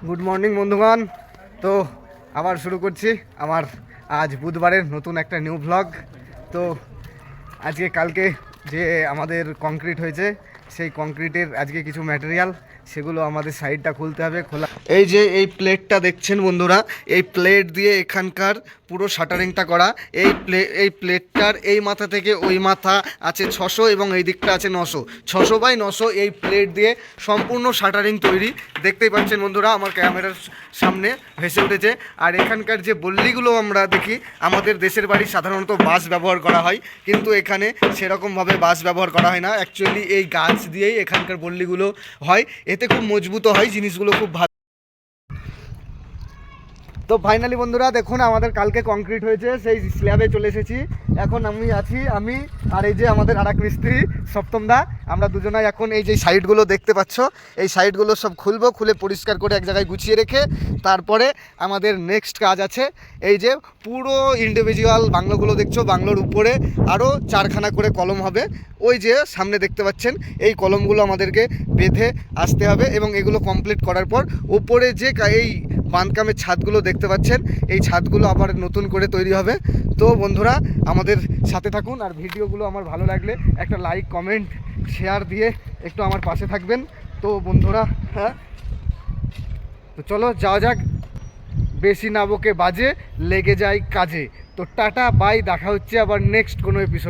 Good morning বন্ধুগণ। তো আবার শুরু করছি আমার আজ বুধবারের নতুন একটা নিউ ভ্লগ। তো আজকে কালকে যে আমাদের কংক্রিট হয়েছে সেই কংক্রিটের আজকে কিছু ম্যাটেরিয়াল সেগুলো আমাদের সাইডটা খুলতে হবে। খোলা এই যে এই প্লেটটা দেখছেন বন্ধুরা, এই প্লেট দিয়ে এখানকার পুরো শাটারিংটা করা। এই প্লেটটার এই মাথা থেকে ওই মাথা আছে 600 এবং এই দিকটা আছে 900, 600 বাই 900 এই প্লেট দিয়ে সম্পূর্ণ শাটারিং তৈরি। দেখতেই পাচ্ছেন বন্ধুরা, আমার ক্যামেরার সামনে ভেসে উঠেছে। আর এখানকার যে বল্লিগুলো আমরা দেখি, আমাদের দেশের বাড়ি সাধারণত বাঁশ ব্যবহার করা হয়, কিন্তু এখানে সেরকমভাবে বাঁশ ব্যবহার করা হয় না। অ্যাকচুয়ালি এই গাছ দিয়েই এখানকার বল্লিগুলো হয়, এতে খুব মজবুত হয়, জিনিসগুলো খুব ভালো। তো ফাইনালি বন্ধুরা দেখুন, আমাদের কালকে কংক্রিট হয়েছে, সেই স্ল্যাবে চলে এসেছি। এখন আমি আর এই যে আমাদের আরেক মিস্ত্রি সপ্তম দা, আমরা দুজনাই এখন এই যে সাইডগুলো দেখতে পাচ্ছ, এই সাইডগুলো সব খুলে পরিষ্কার করে এক জায়গায় গুছিয়ে রেখে তারপরে আমাদের নেক্সট কাজ আছে। এই যে পুরো ইন্ডিভিজুয়াল বাংলোগুলো দেখছো, বাংলোর উপরে আরও 4খানা করে কলম হবে। ওই যে সামনে দেখতে পাচ্ছেন, এই কলমগুলো আমাদেরকে বেঁধে আসতে হবে এবং এগুলো কমপ্লিট করার পর ওপরে যে এই বাঁধকামের ছাদগুলো দেখতে পাচ্ছেন, এই ছাদগুলো আবার নতুন করে তৈরি হবে। তো বন্ধুরা আমাদের সাথে থাকুন, আর ভিডিওগুলো আমার ভালো লাগলে একটা লাইক কমেন্ট শেয়ার দিয়ে একটু আমার পাশে থাকবেন। তো বন্ধুরা হ্যাঁ, তো চলো যাওয়া যাক, বেশি না বকে বাজে, লেগে যায় কাজে। তো টাটা বাই, দেখা হচ্ছে আবার নেক্সট কোনো এপিসোড।